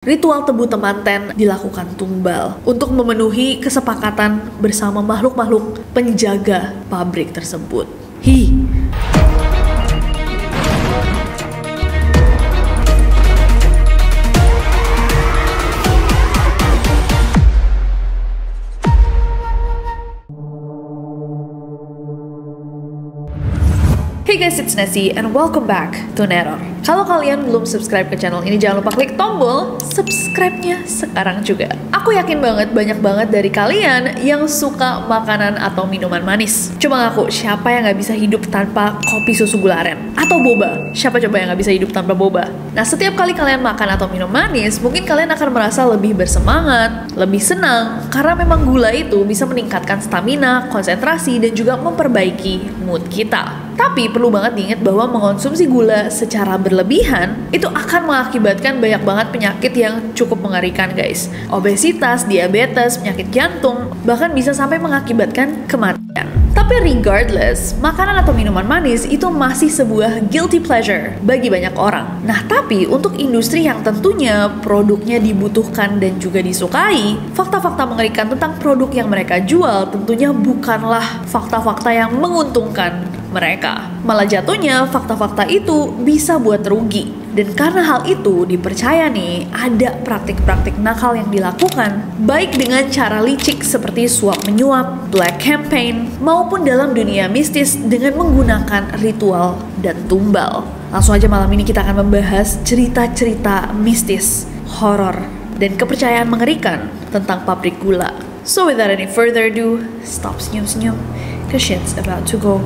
Ritual tebu temanten dilakukan tumbal untuk memenuhi kesepakatan bersama makhluk-makhluk penjaga pabrik tersebut. Hey guys, it's Nessie and welcome back to Neror. Kalau kalian belum subscribe ke channel ini, jangan lupa klik tombol subscribe-nya sekarang juga. Aku yakin banyak banget dari kalian yang suka makanan atau minuman manis. Coba ngaku, siapa yang gak bisa hidup tanpa kopi susu gula aren? Atau boba? Siapa coba yang gak bisa hidup tanpa boba? Nah, setiap kali kalian makan atau minum manis, mungkin kalian akan merasa lebih bersemangat, lebih senang, karena memang gula itu bisa meningkatkan stamina, konsentrasi, dan juga memperbaiki mood kita. Tapi perlu banget diingat bahwa mengonsumsi gula secara berlebihan itu akan mengakibatkan banyak banget penyakit yang cukup mengerikan guys. Obesitas, diabetes, penyakit jantung, bahkan bisa sampai mengakibatkan kematian. Tapi regardless, makanan atau minuman manis itu masih sebuah guilty pleasure bagi banyak orang. Nah, tapi untuk industri yang tentunya produknya dibutuhkan dan juga disukai, fakta-fakta mengerikan tentang produk yang mereka jual tentunya bukanlah fakta-fakta yang menguntungkan mereka. Malah jatuhnya fakta-fakta itu bisa buat rugi. Dan karena hal itu dipercaya nih ada praktik-praktik nakal yang dilakukan baik dengan cara licik seperti suap menyuap, black campaign, maupun dalam dunia mistis dengan menggunakan ritual dan tumbal. Langsung aja malam ini kita akan membahas cerita-cerita mistis, horor, dan kepercayaan mengerikan tentang pabrik gula. So without any further ado, stop senyum-senyum, cause shit's about to go.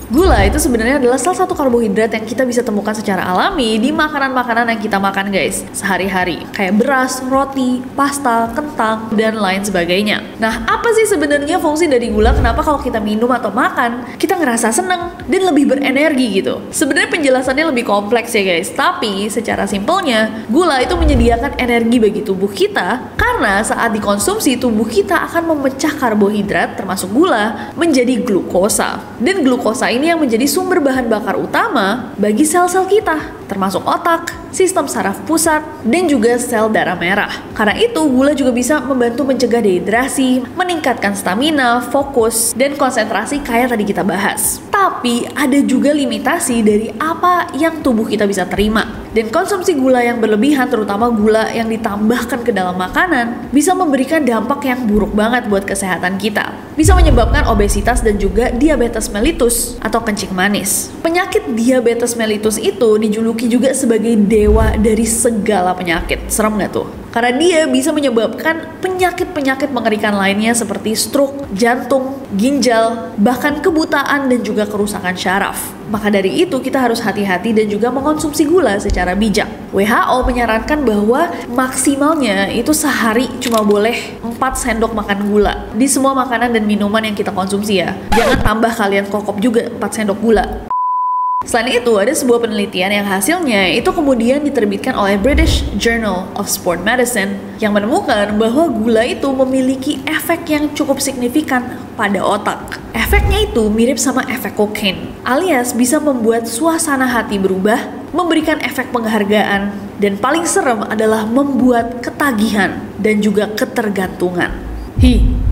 Gula itu sebenarnya adalah salah satu karbohidrat yang kita bisa temukan secara alami di makanan-makanan yang kita makan guys sehari-hari, kayak beras, roti, pasta, kentang, dan lain sebagainya. Nah, apa sih sebenarnya fungsi dari gula? Kenapa kalau kita minum atau makan kita ngerasa seneng dan lebih berenergi gitu? Sebenarnya penjelasannya lebih kompleks ya guys, tapi secara simpelnya gula itu menyediakan energi bagi tubuh kita karena saat dikonsumsi tubuh kita akan memecah karbohidrat termasuk gula menjadi glukosa, dan glukosa ini yang menjadi sumber bahan bakar utama bagi sel-sel kita, termasuk otak, sistem saraf pusat, dan juga sel darah merah. Karena itu, gula juga bisa membantu mencegah dehidrasi, meningkatkan stamina, fokus, dan konsentrasi kayak tadi kita bahas. Tapi ada juga limitasi dari apa yang tubuh kita bisa terima. Dan konsumsi gula yang berlebihan, terutama gula yang ditambahkan ke dalam makanan, bisa memberikan dampak yang buruk banget buat kesehatan kita. Bisa menyebabkan obesitas dan juga diabetes mellitus atau kencing manis. Penyakit diabetes mellitus itu dijuluki juga sebagai dewa dari segala penyakit. Serem nggak tuh? Karena dia bisa menyebabkan penyakit-penyakit mengerikan lainnya seperti stroke, jantung, ginjal, bahkan kebutaan dan juga kerusakan syaraf. Maka dari itu kita harus hati-hati dan juga mengonsumsi gula secara bijak. WHO menyarankan bahwa maksimalnya itu sehari cuma boleh 4 sendok makan gula di semua makanan dan minuman yang kita konsumsi ya. Jangan tambah kalian kokop juga 4 sendok gula. Selain itu, ada sebuah penelitian yang hasilnya itu kemudian diterbitkan oleh British Journal of Sport Medicine yang menemukan bahwa gula itu memiliki efek yang cukup signifikan pada otak. Efeknya itu mirip sama efek kokain, alias bisa membuat suasana hati berubah, memberikan efek penghargaan, dan paling serem adalah membuat ketagihan dan juga ketergantungan.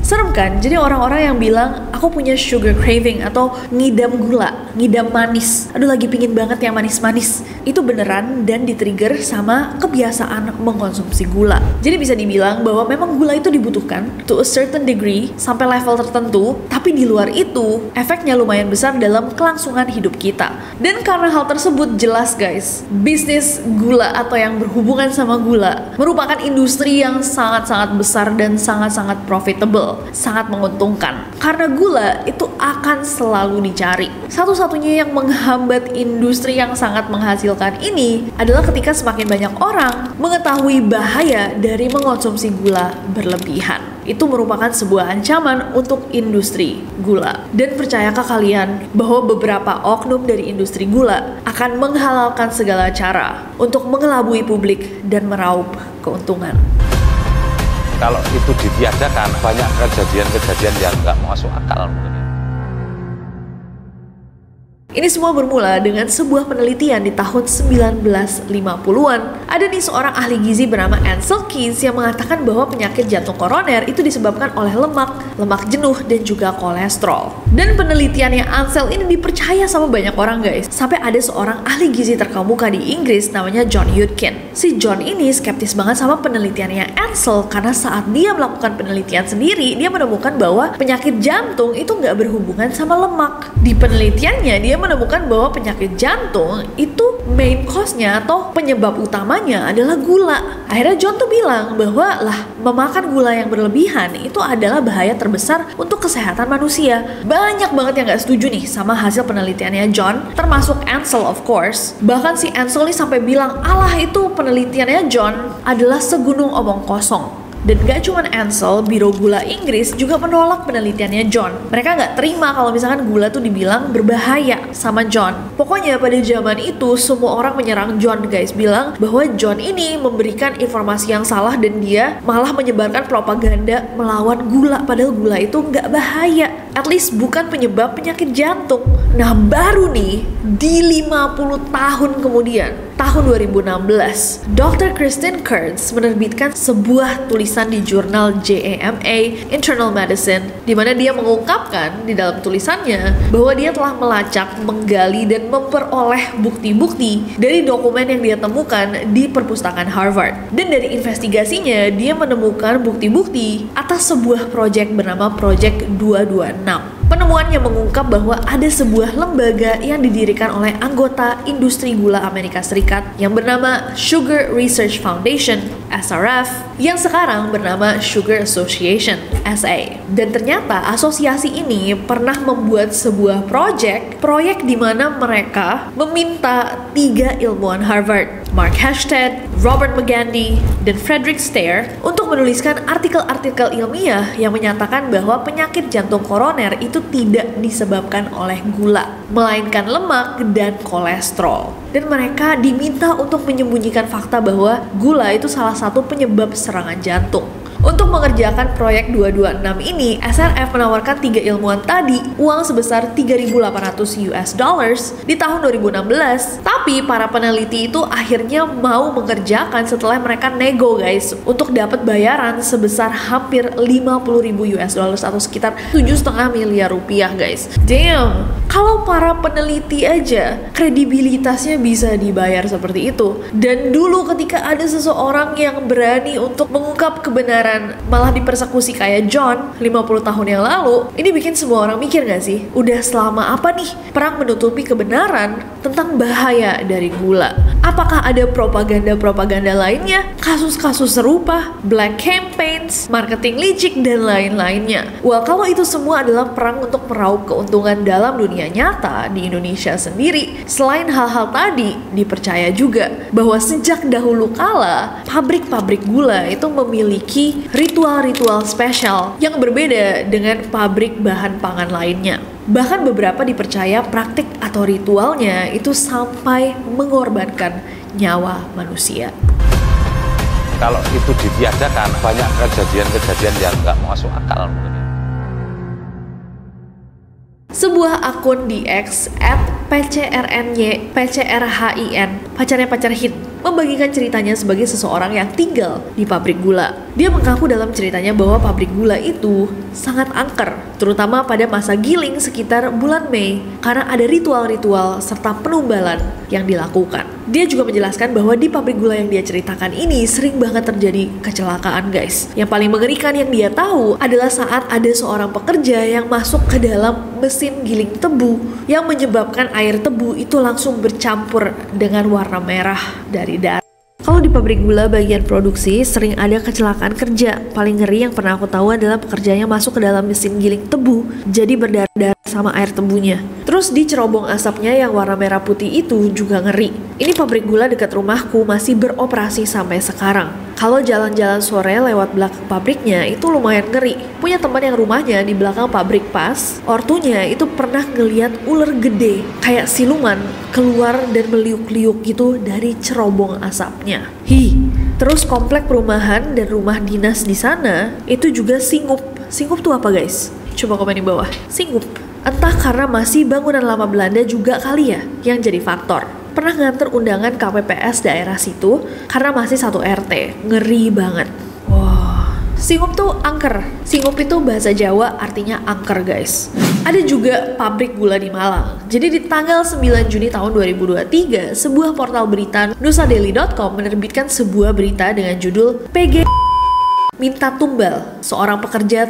Serem kan? Jadi orang-orang yang bilang aku punya sugar craving atau ngidam gula, ngidam manis, aduh lagi pingin banget yang manis-manis, itu beneran dan di-trigger sama kebiasaan mengkonsumsi gula. Jadi bisa dibilang bahwa memang gula itu dibutuhkan to a certain degree sampai level tertentu, tapi di luar itu efeknya lumayan besar dalam kelangsungan hidup kita. Dan karena hal tersebut jelas guys, bisnis gula atau yang berhubungan sama gula merupakan industri yang sangat-sangat besar dan sangat-sangat profitable, sangat menguntungkan. Karena gula itu akan selalu dicari. Satu-satunya yang menghambat industri yang sangat menghasilkan ini adalah ketika semakin banyak orang mengetahui bahaya dari mengonsumsi gula berlebihan. Itu merupakan sebuah ancaman untuk industri gula. Dan percayakah kalian bahwa beberapa oknum dari industri gula akan menghalalkan segala cara untuk mengelabui publik dan meraup keuntungan? Kalau itu ditiadakan, banyak kejadian-kejadian yang nggak masuk akal. Ini semua bermula dengan sebuah penelitian di tahun 1950-an. Ada nih seorang ahli gizi bernama Ansel Keys yang mengatakan bahwa penyakit jantung koroner itu disebabkan oleh lemak jenuh dan juga kolesterol. Dan penelitiannya Ansel ini dipercaya sama banyak orang guys. Sampai ada seorang ahli gizi terkemuka di Inggris namanya John Yudkin. Si John ini skeptis banget sama penelitiannya Ansel karena saat dia melakukan penelitian sendiri, dia menemukan bahwa penyakit jantung itu nggak berhubungan sama lemak. Di penelitiannya dia menemukan bahwa penyakit jantung itu main cause-nya atau penyebab utamanya adalah gula. Akhirnya John tuh bilang bahwa memakan gula yang berlebihan itu adalah bahaya terbesar untuk kesehatan manusia. Banyak banget yang nggak setuju nih sama hasil penelitiannya John, termasuk Ansel of course. Bahkan si Ansel nih sampai bilang, alah itu penelitiannya John adalah segunung omong kosong. Dan gak cuma Ansel, Biro Gula Inggris juga menolak penelitiannya John. Mereka gak terima kalau misalkan gula tuh dibilang berbahaya sama John. Pokoknya pada zaman itu semua orang menyerang John guys, bilang bahwa John ini memberikan informasi yang salah dan dia malah menyebarkan propaganda melawan gula. Padahal gula itu gak bahaya, at least bukan penyebab penyakit jantung. Nah baru nih di 50 tahun kemudian, tahun 2016, Dr. Christine Kurtz menerbitkan sebuah tulisan di jurnal JAMA Internal Medicine, di mana dia mengungkapkan di dalam tulisannya bahwa dia telah melacak, menggali, dan memperoleh bukti-bukti dari dokumen yang dia temukan di perpustakaan Harvard. Dan dari investigasinya, dia menemukan bukti-bukti atas sebuah proyek bernama Project 226. Penemuannya mengungkap bahwa ada sebuah lembaga yang didirikan oleh anggota industri gula Amerika Serikat yang bernama Sugar Research Foundation, SRF, yang sekarang bernama Sugar Association, SA. Dan ternyata asosiasi ini pernah membuat sebuah proyek di mana mereka meminta 3 ilmuwan Harvard, Mark Hastad, Robert McGandy, dan Frederick Stare, untuk menuliskan artikel-artikel ilmiah yang menyatakan bahwa penyakit jantung koroner itu tidak disebabkan oleh gula, melainkan lemak dan kolesterol. Dan mereka diminta untuk menyembunyikan fakta bahwa gula itu salah satu penyebab serangan jantung. Untuk mengerjakan proyek 226 ini, SRF menawarkan 3 ilmuwan tadi uang sebesar $3.800 di tahun 2016. Tapi para peneliti itu akhirnya mau mengerjakan setelah mereka nego guys, untuk dapat bayaran sebesar hampir $50.000 atau sekitar 7,5 miliar rupiah guys. Damn, kalau para peneliti aja kredibilitasnya bisa dibayar seperti itu. Dan dulu ketika ada seseorang yang berani untuk mengungkap kebenaran malah dipersekusi kayak John 50 tahun yang lalu, ini bikin semua orang mikir gak sih? Udah selama apa nih perang menutupi kebenaran tentang bahaya dari gula? Apakah ada propaganda-propaganda lainnya? Kasus-kasus serupa, black campaigns, marketing licik, dan lain-lainnya. Well, kalau itu semua adalah perang untuk meraup keuntungan dalam dunia nyata di Indonesia sendiri, selain hal-hal tadi, dipercaya juga bahwa sejak dahulu kala, pabrik-pabrik gula itu memiliki ritual-ritual spesial yang berbeda dengan pabrik bahan pangan lainnya. Bahkan beberapa dipercaya praktik atau ritualnya itu sampai mengorbankan nyawa manusia. Kalau itu ditiadakan, banyak kejadian-kejadian yang nggak masuk akal. Sebuah akun di X @PCRNY PCRHIN, pacarnya pacar Hin, membagikan ceritanya sebagai seseorang yang tinggal di pabrik gula. Dia mengaku dalam ceritanya bahwa pabrik gula itu sangat angker, terutama pada masa giling sekitar bulan Mei, karena ada ritual-ritual serta penumbalan yang dilakukan. Dia juga menjelaskan bahwa di pabrik gula yang dia ceritakan ini sering banget terjadi kecelakaan guys. Yang paling mengerikan yang dia tahu adalah saat ada seorang pekerja yang masuk ke dalam mesin giling tebu yang menyebabkan air tebu itu langsung bercampur dengan warna merah dari darah. Kalau di pabrik gula bagian produksi sering ada kecelakaan kerja. Paling ngeri yang pernah aku tahu adalah pekerjanya masuk ke dalam mesin giling tebu, jadi berdarah-darah sama air tebunya. Terus di cerobong asapnya yang warna merah putih itu juga ngeri. Ini pabrik gula dekat rumahku masih beroperasi sampai sekarang. Kalau jalan-jalan sore lewat belakang pabriknya itu lumayan ngeri. Punya teman yang rumahnya di belakang pabrik pas, ortunya itu pernah ngeliat ular gede kayak siluman keluar dan meliuk-liuk gitu dari cerobong asapnya. Terus komplek perumahan dan rumah dinas di sana itu juga singup. Singup tuh apa guys? Coba komen di bawah. Singup Entah karena masih bangunan lama Belanda juga kali ya yang jadi faktor. Pernah nganter undangan KPPS daerah situ karena masih satu RT. Ngeri banget. Wah, Singup tuh angker. Singup itu bahasa Jawa artinya angker guys. Ada juga pabrik gula di Malang. Jadi di tanggal 9 Juni tahun 2023, sebuah portal berita nusadaily.com menerbitkan sebuah berita dengan judul PG minta tumbal seorang pekerja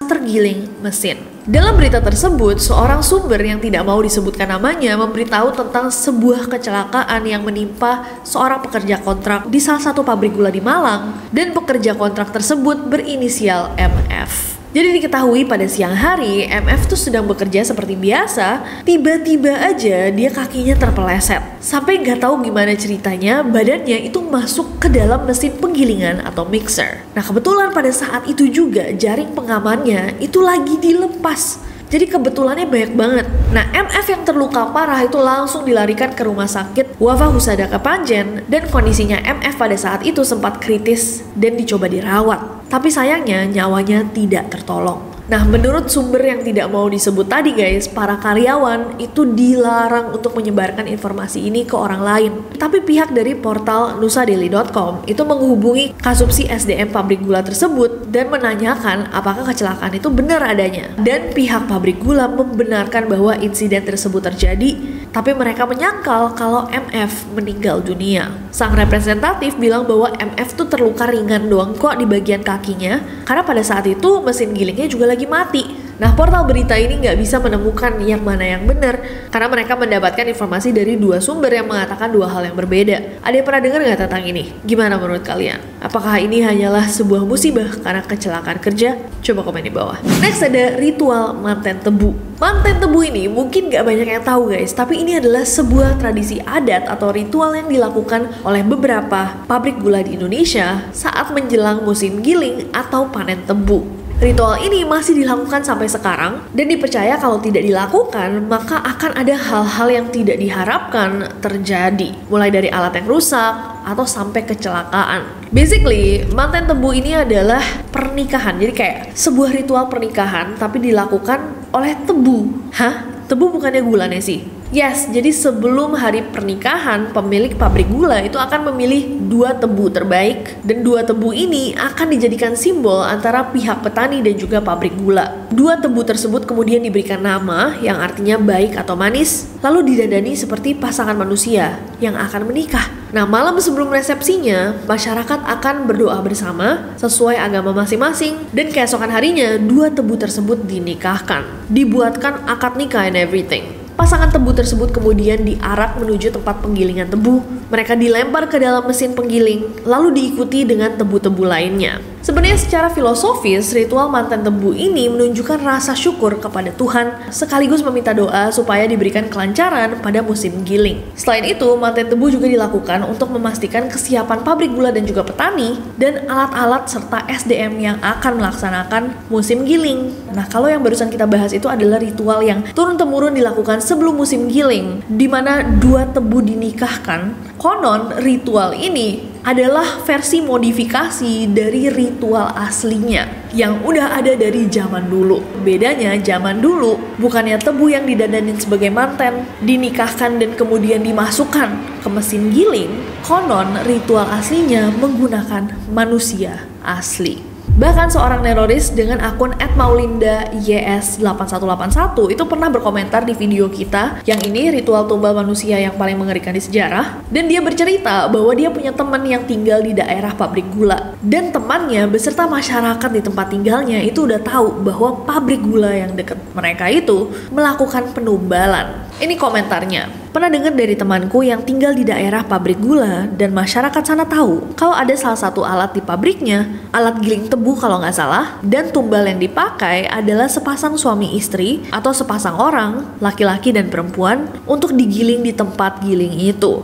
tergiling mesin. Dalam berita tersebut, seorang sumber yang tidak mau disebutkan namanya memberitahu tentang sebuah kecelakaan yang menimpa seorang pekerja kontrak di salah satu pabrik gula di Malang, dan pekerja kontrak tersebut berinisial MF. Jadi diketahui pada siang hari, MF tuh sedang bekerja seperti biasa, tiba-tiba aja dia kakinya terpeleset. Sampai nggak tahu gimana ceritanya, badannya itu masuk ke dalam mesin penggilingan atau mixer. Nah kebetulan pada saat itu juga jaring pengamannya itu lagi dilepas. Jadi kebetulannya banyak banget. Nah MF yang terluka parah itu langsung dilarikan ke rumah sakit Wafa Husada Kepanjen, dan kondisinya MF pada saat itu sempat kritis dan dicoba dirawat. Tapi sayangnya nyawanya tidak tertolong. Nah menurut sumber yang tidak mau disebut tadi guys, para karyawan itu dilarang untuk menyebarkan informasi ini ke orang lain. Tapi pihak dari portal nusadaily.com itu menghubungi Kasubsi SDM pabrik gula tersebut dan menanyakan apakah kecelakaan itu benar adanya. Dan pihak pabrik gula membenarkan bahwa insiden tersebut terjadi, tapi mereka menyangkal kalau MF meninggal dunia. Sang representatif bilang bahwa MF tuh terluka ringan doang kok di bagian kakinya, karena pada saat itu mesin gilingnya juga lagi mati. Nah portal berita ini nggak bisa menemukan yang mana yang benar karena mereka mendapatkan informasi dari dua sumber yang mengatakan dua hal yang berbeda. Ada yang pernah dengar nggak tentang ini? Gimana menurut kalian? Apakah ini hanyalah sebuah musibah karena kecelakaan kerja? Coba komen di bawah. Next ada ritual manten tebu. Manten tebu ini mungkin nggak banyak yang tahu guys, tapi ini adalah sebuah tradisi adat atau ritual yang dilakukan oleh beberapa pabrik gula di Indonesia saat menjelang musim giling atau panen tebu. Ritual ini masih dilakukan sampai sekarang dan dipercaya kalau tidak dilakukan maka akan ada hal-hal yang tidak diharapkan terjadi, mulai dari alat yang rusak atau sampai kecelakaan. Basically, manten tebu ini adalah pernikahan, jadi kayak sebuah ritual pernikahan tapi dilakukan oleh tebu. Hah? Tebu bukannya gula nih sih? Yes, jadi sebelum hari pernikahan, pemilik pabrik gula itu akan memilih dua tebu terbaik, dan dua tebu ini akan dijadikan simbol antara pihak petani dan juga pabrik gula. Dua tebu tersebut kemudian diberikan nama yang artinya baik atau manis, lalu didandani seperti pasangan manusia yang akan menikah. Nah, malam sebelum resepsinya, masyarakat akan berdoa bersama sesuai agama masing-masing, dan keesokan harinya dua tebu tersebut dinikahkan, dibuatkan akad nikah and everything. Pasangan tebu tersebut kemudian diarak menuju tempat penggilingan tebu. Mereka dilempar ke dalam mesin penggiling, lalu diikuti dengan tebu-tebu lainnya. Sebenarnya secara filosofis, ritual manten tebu ini menunjukkan rasa syukur kepada Tuhan, sekaligus meminta doa supaya diberikan kelancaran pada musim giling. Selain itu, manten tebu juga dilakukan untuk memastikan kesiapan pabrik gula dan juga petani, dan alat-alat serta SDM yang akan melaksanakan musim giling. Nah, kalau yang barusan kita bahas itu adalah ritual yang turun-temurun dilakukan sebelum musim giling, di mana dua tebu dinikahkan. Konon, ritual ini adalah versi modifikasi dari ritual aslinya yang udah ada dari zaman dulu. Bedanya zaman dulu bukannya tebu yang didandanin sebagai manten dinikahkan dan kemudian dimasukkan ke mesin giling. Konon ritual aslinya menggunakan manusia asli. Bahkan seorang teroris dengan akun @maulinda_ys8181 itu pernah berkomentar di video kita yang ini ritual tumbal manusia yang paling mengerikan di sejarah, dan dia bercerita bahwa dia punya teman yang tinggal di daerah pabrik gula, dan temannya beserta masyarakat di tempat tinggalnya itu udah tahu bahwa pabrik gula yang dekat mereka itu melakukan penumbalan. Ini komentarnya. Pernah dengar dari temanku yang tinggal di daerah pabrik gula dan masyarakat sana tahu kalau ada salah satu alat di pabriknya, alat giling tebu kalau nggak salah, dan tumbal yang dipakai adalah sepasang suami istri atau sepasang orang, laki-laki dan perempuan, untuk digiling di tempat giling itu.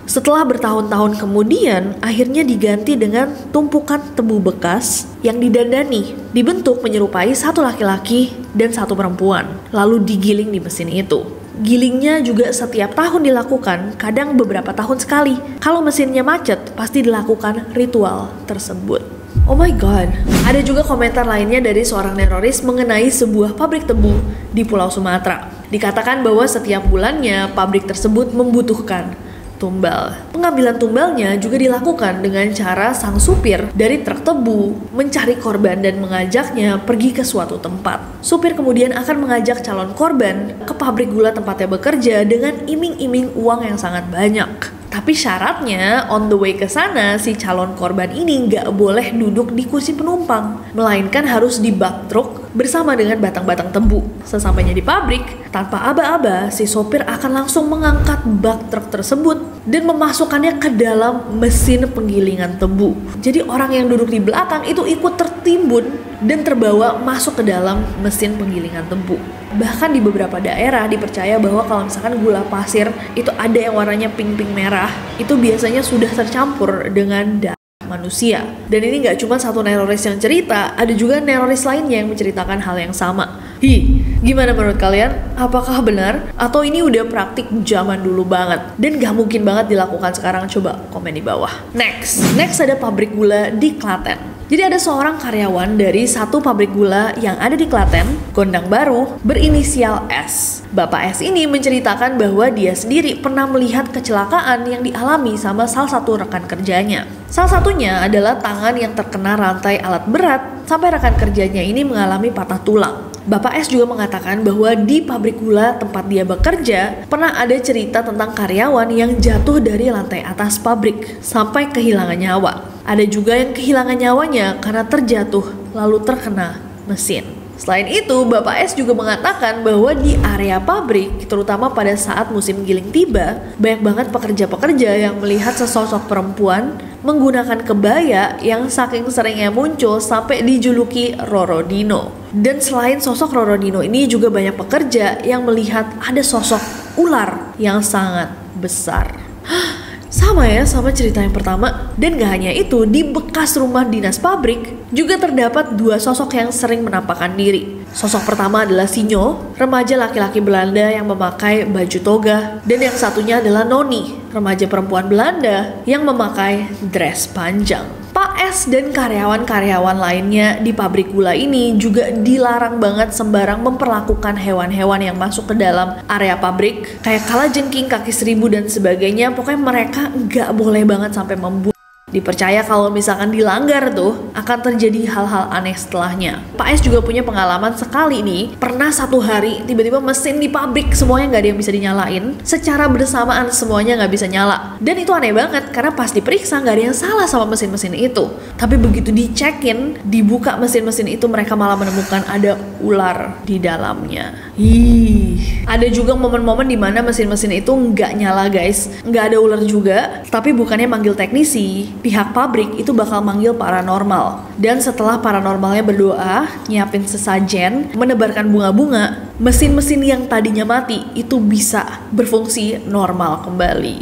Setelah bertahun-tahun kemudian, akhirnya diganti dengan tumpukan tebu bekas yang didandani, dibentuk menyerupai satu laki-laki dan satu perempuan, lalu digiling di mesin itu. Gilingnya juga setiap tahun dilakukan, kadang beberapa tahun sekali. Kalau mesinnya macet, pasti dilakukan ritual tersebut. Oh my god. Ada juga komentar lainnya dari seorang teroris mengenai sebuah pabrik tebu di Pulau Sumatera. Dikatakan bahwa setiap bulannya pabrik tersebut membutuhkan tumbal. Pengambilan tumbalnya juga dilakukan dengan cara sang supir dari truk tebu mencari korban dan mengajaknya pergi ke suatu tempat. Supir kemudian akan mengajak calon korban ke pabrik gula tempatnya bekerja dengan iming-iming uang yang sangat banyak. Tapi syaratnya on the way ke sana si calon korban ini nggak boleh duduk di kursi penumpang, melainkan harus di bak truk bersama dengan batang-batang tebu. Sesampainya di pabrik, tanpa aba-aba si sopir akan langsung mengangkat bak truk tersebut dan memasukkannya ke dalam mesin penggilingan tebu. Jadi orang yang duduk di belakang itu ikut tertimbun dan terbawa masuk ke dalam mesin penggilingan tebu. Bahkan di beberapa daerah dipercaya bahwa kalau misalkan gula pasir itu ada yang warnanya pink-pink merah, itu biasanya sudah tercampur dengan darah manusia. Dan ini nggak cuma satu teroris yang cerita, ada juga teroris lainnya yang menceritakan hal yang sama. Gimana menurut kalian? Apakah benar? Atau ini udah praktik zaman dulu banget dan gak mungkin banget dilakukan sekarang? Coba komen di bawah. Next ada pabrik gula di Klaten. Jadi ada seorang karyawan dari satu pabrik gula yang ada di Klaten, Gondang Baru, berinisial S. Bapak S ini menceritakan bahwa dia sendiri pernah melihat kecelakaan yang dialami sama salah satu rekan kerjanya. Salah satunya adalah tangan yang terkena rantai alat berat sampai rekan kerjanya ini mengalami patah tulang. Bapak S juga mengatakan bahwa di pabrik gula tempat dia bekerja pernah ada cerita tentang karyawan yang jatuh dari lantai atas pabrik sampai kehilangan nyawa. Ada juga yang kehilangan nyawanya karena terjatuh lalu terkena mesin. Selain itu, Bapak S juga mengatakan bahwa di area pabrik, terutama pada saat musim giling tiba, banyak banget pekerja-pekerja yang melihat sesosok perempuan menggunakan kebaya yang saking seringnya muncul sampai dijuluki Roro Dino. Dan selain sosok Roro Dino ini juga banyak pekerja yang melihat ada sosok ular yang sangat besar. Sama ya sama cerita yang pertama. Dan gak hanya itu, di bekas rumah dinas pabrik juga terdapat dua sosok yang sering menampakkan diri. Sosok pertama adalah Sinyo, remaja laki-laki Belanda yang memakai baju toga. Dan yang satunya adalah Noni, remaja perempuan Belanda yang memakai dress panjang. Pak S dan karyawan-karyawan lainnya di pabrik gula ini juga dilarang banget sembarang memperlakukan hewan-hewan yang masuk ke dalam area pabrik, kayak kalajengking, kaki seribu dan sebagainya. Pokoknya mereka nggak boleh banget sampai membunuh. Dipercaya kalau misalkan dilanggar tuh akan terjadi hal-hal aneh setelahnya. Pak S juga punya pengalaman sekali nih, pernah satu hari tiba-tiba mesin di pabrik semuanya nggak ada yang bisa dinyalain, secara bersamaan semuanya nggak bisa nyala. Dan itu aneh banget karena pas diperiksa nggak ada yang salah sama mesin-mesin itu. Tapi begitu dicekin, dibuka mesin-mesin itu, mereka malah menemukan ada ular di dalamnya. Ada juga momen-momen dimana mesin-mesin itu nggak nyala guys, nggak ada ular juga, tapi bukannya manggil teknisi, pihak pabrik itu bakal manggil paranormal. Dan setelah paranormalnya berdoa, nyiapin sesajen, menebarkan bunga-bunga, mesin-mesin yang tadinya mati itu bisa berfungsi normal kembali.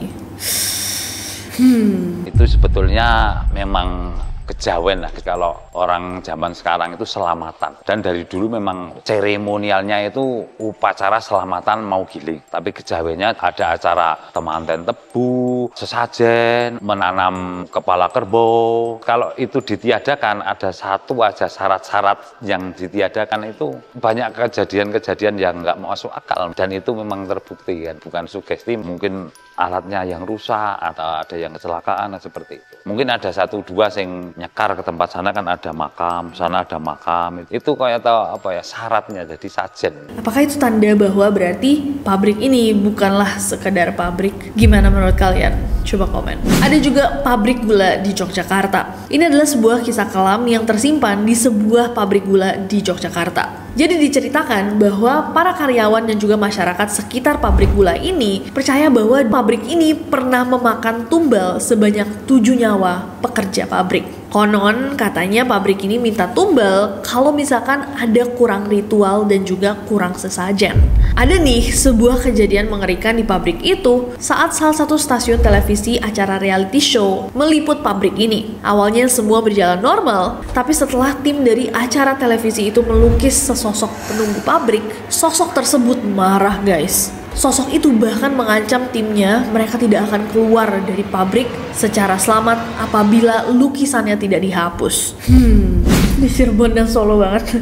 Itu sebetulnya memang kejawen lah kalau orang zaman sekarang itu selamatan. Dan dari dulu memang seremonialnya itu upacara selamatan mau giling. Tapi kejawennya ada acara temanten tebu, sesajen, menanam kepala kerbau. Kalau itu ditiadakan, ada satu aja syarat-syarat yang ditiadakan, itu banyak kejadian-kejadian yang nggak masuk akal. Dan itu memang terbukti kan, bukan sugesti, mungkin alatnya yang rusak atau ada yang kecelakaan seperti itu. Mungkin ada satu dua yang nyekar ke tempat sana, kan ada makam, sana ada makam. Itu kayak tahu apa ya, syaratnya jadi sajen. Apakah itu tanda bahwa berarti pabrik ini bukanlah sekedar pabrik? Gimana menurut kalian? Coba komen. Ada juga pabrik gula di Yogyakarta. Ini adalah sebuah kisah kelam yang tersimpan di sebuah pabrik gula di Yogyakarta. Jadi diceritakan bahwa para karyawan dan juga masyarakat sekitar pabrik gula ini percaya bahwa pabrik ini pernah memakan tumbal sebanyak 7 nyawa pekerja pabrik. Konon katanya pabrik ini minta tumbal kalau misalkan ada kurang ritual dan juga kurang sesajen. Ada nih sebuah kejadian mengerikan di pabrik itu saat salah satu stasiun televisi acara reality show meliput pabrik ini. Awalnya semua berjalan normal, tapi setelah tim dari acara televisi itu melukis sesosok penunggu pabrik, sosok tersebut marah guys. Sosok itu bahkan mengancam timnya mereka tidak akan keluar dari pabrik secara selamat apabila lukisannya tidak dihapus. Di Cirebon dan Solo banget.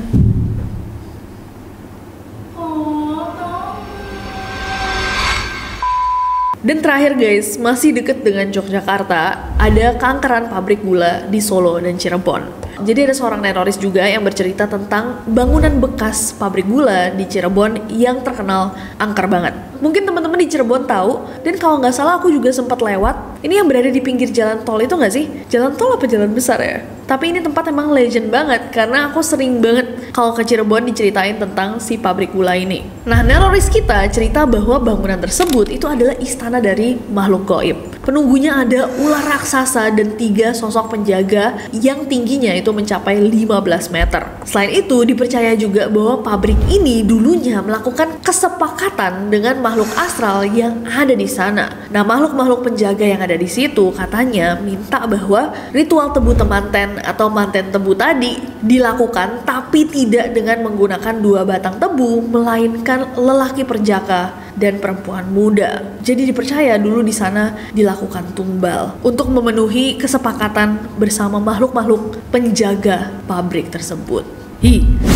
Dan terakhir guys, masih deket dengan Yogyakarta, ada keangkeran pabrik gula di Solo dan Cirebon. Jadi ada seorang teroris juga yang bercerita tentang bangunan bekas pabrik gula di Cirebon yang terkenal angker banget. Mungkin teman-teman di Cirebon tahu, dan kalau nggak salah aku juga sempat lewat. Ini yang berada di pinggir jalan tol itu nggak sih? Jalan tol apa jalan besar ya? Tapi ini tempat emang legend banget, karena aku sering banget kalau ke Cirebon diceritain tentang si pabrik gula ini. Nah, teroris kita cerita bahwa bangunan tersebut itu adalah istana dari makhluk gaib. Penunggunya ada ular raksasa dan 3 sosok penjaga yang tingginya itu mencapai 15 meter. Selain itu, dipercaya juga bahwa pabrik ini dulunya melakukan kesepakatan dengan makhluk astral yang ada di sana. Nah, makhluk-makhluk penjaga yang ada di situ katanya minta bahwa ritual tebu temanten atau manten tebu tadi dilakukan, tapi tidak dengan menggunakan 2 batang tebu, melainkan lelaki perjaka dan perempuan muda. Jadi dipercaya dulu di sana dilakukan tumbal untuk memenuhi kesepakatan bersama makhluk-makhluk penjaga pabrik tersebut.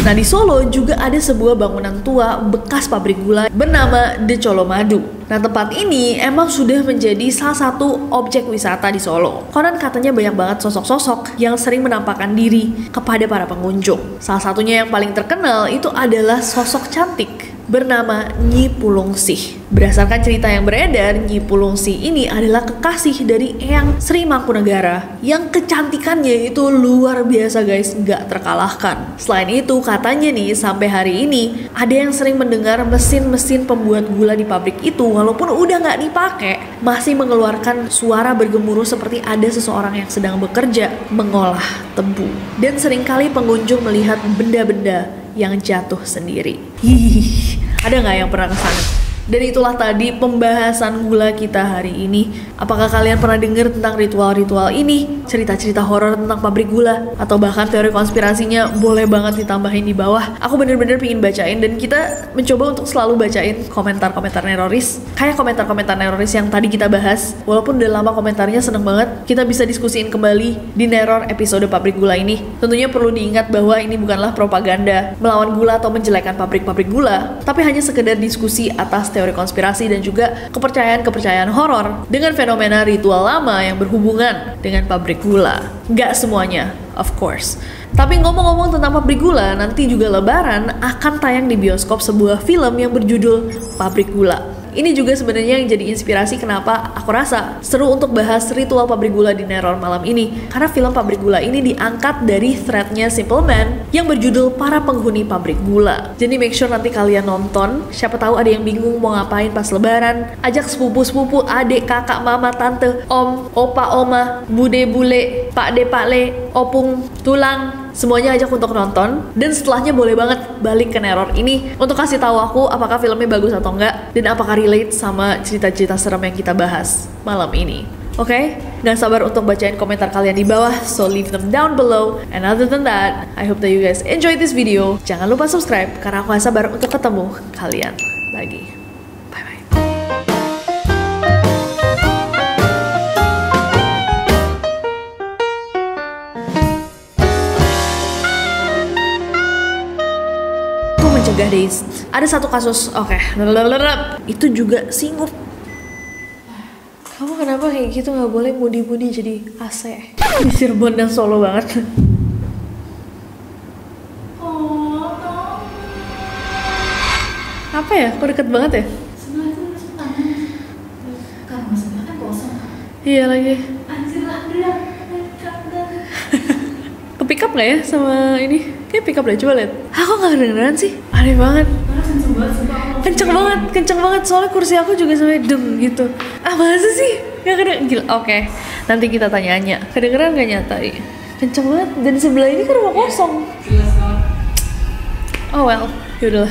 Nah, di Solo juga ada sebuah bangunan tua bekas pabrik gula bernama The Colomadu. Nah, tempat ini emang sudah menjadi salah satu objek wisata di Solo. Konon katanya banyak banget sosok-sosok yang sering menampakkan diri kepada para pengunjung. Salah satunya yang paling terkenal itu adalah sosok cantik bernama Nyi Pulungsih. Berdasarkan cerita yang beredar, Nyi Pulungsih ini adalah kekasih dari Eyang Sri Mangkunegara yang kecantikannya itu luar biasa guys, nggak terkalahkan. Selain itu katanya nih sampai hari ini ada yang sering mendengar mesin-mesin pembuat gula di pabrik itu walaupun udah nggak dipakai masih mengeluarkan suara bergemuruh seperti ada seseorang yang sedang bekerja mengolah tebu. Dan seringkali pengunjung melihat benda-benda yang jatuh sendiri. Ada nggak yang pernah kesana? Dan itulah tadi pembahasan gula kita hari ini. Apakah kalian pernah dengar tentang ritual-ritual ini? Cerita-cerita horor tentang pabrik gula? Atau bahkan teori konspirasinya boleh banget ditambahin di bawah. Aku bener-bener pengen bacain dan kita mencoba untuk selalu bacain komentar-komentar neroris. Kayak komentar-komentar neroris yang tadi kita bahas. Walaupun udah lama komentarnya seneng banget, kita bisa diskusiin kembali di Neror episode pabrik gula ini. Tentunya perlu diingat bahwa ini bukanlah propaganda melawan gula atau menjelekan pabrik-pabrik gula, tapi hanya sekedar diskusi atas teori konspirasi dan juga kepercayaan-kepercayaan horor dengan fenomena ritual lama yang berhubungan dengan pabrik gula. Nggak semuanya, of course. Tapi ngomong-ngomong tentang pabrik gula, nanti juga Lebaran akan tayang di bioskop sebuah film yang berjudul Pabrik Gula. Ini juga sebenarnya yang jadi inspirasi kenapa aku rasa seru untuk bahas ritual pabrik gula di Neror malam ini. Karena film Pabrik Gula ini diangkat dari threadnya Simple Man yang berjudul Para Penghuni Pabrik Gula. Jadi make sure nanti kalian nonton. Siapa tahu ada yang bingung mau ngapain pas Lebaran. Ajak sepupu-sepupu, adik, kakak, mama, tante, om, opa, oma, bude, bule, pak de, pak le, opung, tulang. Semuanya ajak untuk nonton, dan setelahnya boleh banget balik ke Neror ini untuk kasih tahu aku apakah filmnya bagus atau enggak dan apakah relate sama cerita-cerita serem yang kita bahas malam ini. Oke? Gak sabar untuk bacain komentar kalian di bawah, so leave them down below. And other than that, I hope that you guys enjoy this video. Jangan lupa subscribe karena aku gak sabar untuk ketemu kalian lagi. Mencegah days. Ada satu kasus, itu juga singgup. Kamu kenapa kayak gitu, nggak boleh mudi-mudi jadi AC di Cirebon dan Solo banget. Apa ya? Kok deket banget ya? Iya lagi. Kepick up nggak ya sama ini? Kayak pick up deh, coba lihat. Aku nggak kedengeran sih, aneh banget. Kenceng banget. Soalnya kursi aku juga sampai deng gitu. Masa sih? Nggak kedengeran? Gila. Oke, nanti kita tanya-tanya. Kedengeran nggak nyata? Kenceng banget. Dan sebelah ini kan rumah kosong. Oh well, yaudah.